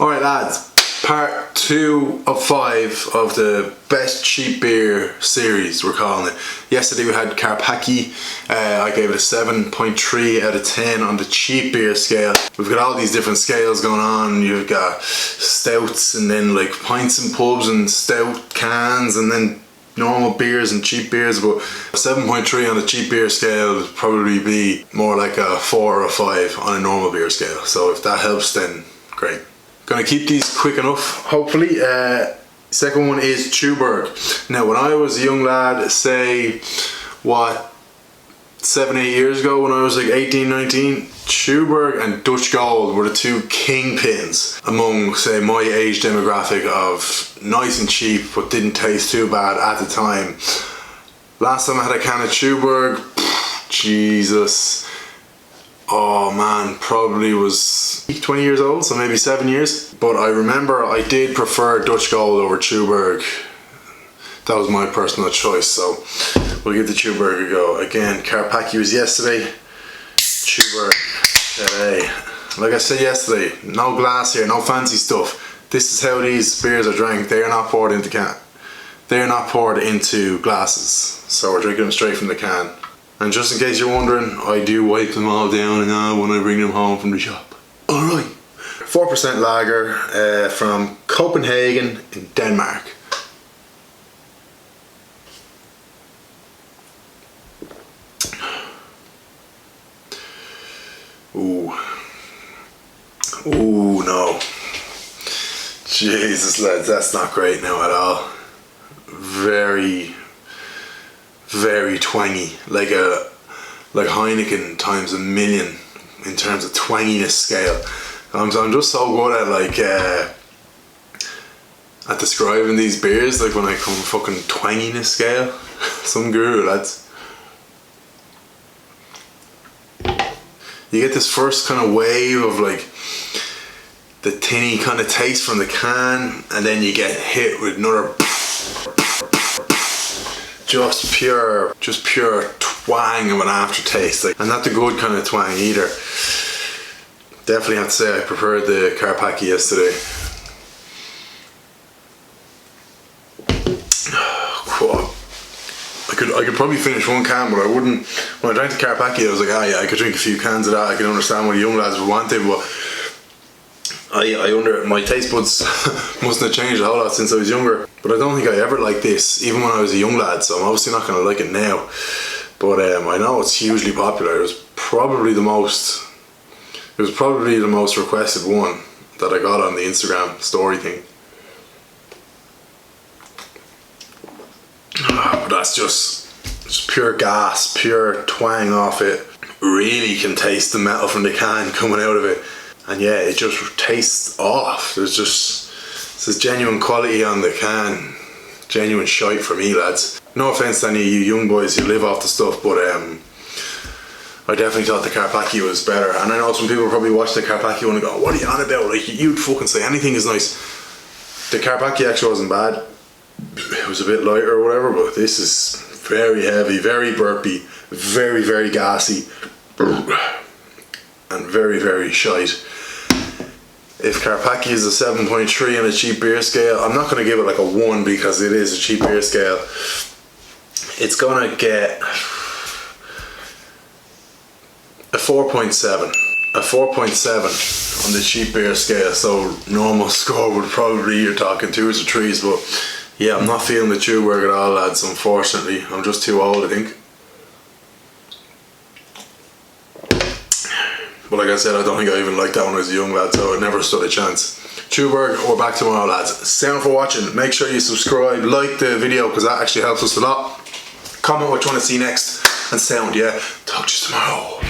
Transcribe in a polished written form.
Alright lads, part 2 of 5 of the best cheap beer series, we're calling it. Yesterday we had Carpaccio. I gave it a 7.3 out of 10 on the cheap beer scale. We've got all these different scales going on. You've got stouts and then like pints and pubs and stout cans and then normal beers and cheap beers, but 7.3 on the cheap beer scale would probably be more like a 4 or a 5 on a normal beer scale. So if that helps, then great. Gonna keep these quick enough, hopefully. Second one is TUBORG. Now when I was a young lad, say what, 7-8 years ago, when I was like 18, 19, TUBORG and Dutch Gold were the two kingpins among, say, my age demographic of nice and cheap but didn't taste too bad at the time. Last time I had a can of TUBORG, Jesus, oh man, probably was 20 years old, so maybe 7 years. But I remember I did prefer Dutch Gold over TUBORG. That was my personal choice, so we'll give the TUBORG a go. Again, Carpaccio was yesterday, TUBORG today. Like I said yesterday, no glass here, no fancy stuff. This is how these beers are drank. They are not poured into they are not poured into glasses. So we're drinking them straight from the can. And just in case you're wondering, I do wipe them all down now when I bring them home from the shop. Alright. 4% lager from Copenhagen in Denmark. Ooh. Ooh, no. Jesus, lads, that's not great now at all. Very twangy, like Heineken times a million in terms of twanginess scale. I'm just so good at at describing these beers, like when I come fucking twanginess scale. Some guru, lads. You get this first kind of wave of like the tinny kind of taste from the can, and then you get hit with another just pure twang of an aftertaste, like, and not the good kind of twang either. Definitely have to say I preferred the Carpaccio yesterday. I could probably finish one can, but I wouldn't. When I drank the Carpaccio, I was like, ah yeah, I could drink a few cans of that. I can understand what the young lads would want it, but my taste buds mustn't have changed a whole lot since I was younger. But I don't think I ever liked this, even when I was a young lad, so I'm obviously not going to like it now. But I know it's hugely popular. It was probably the most requested one that I got on the Instagram story thing. But that's just pure gas, pure twang off it. Really can taste the metal from the can coming out of it. And yeah, it just tastes off. There's genuine quality on the can. Genuine shite for me, lads. No offense to any of you young boys who live off the stuff, but I definitely thought the Carpaccio was better. And I know some people probably watch the Carpaccio and go, what are you on about? Like, you'd fucking say anything is nice. The Carpaccio actually wasn't bad. It was a bit lighter or whatever, but this is very heavy, very burpy, very gassy, and very shite. If Carpaccio is a 7.3 on a cheap beer scale, I'm not going to give it like a 1 because it is a cheap beer scale. It's going to get a 4.7. A 4.7 on the cheap beer scale, so normal score would probably, you're talking 2s or 3s, but yeah, I'm not feeling the TUBORG at all, lads, unfortunately. I'm just too old, I think. But like I said, I don't think I even liked that when I was a young lad, so it never stood a chance. TUBORG, we're back tomorrow, lads. Sound for watching. Make sure you subscribe, like the video, because that actually helps us a lot. Comment what you want to see next, and sound, yeah. Talk to you tomorrow.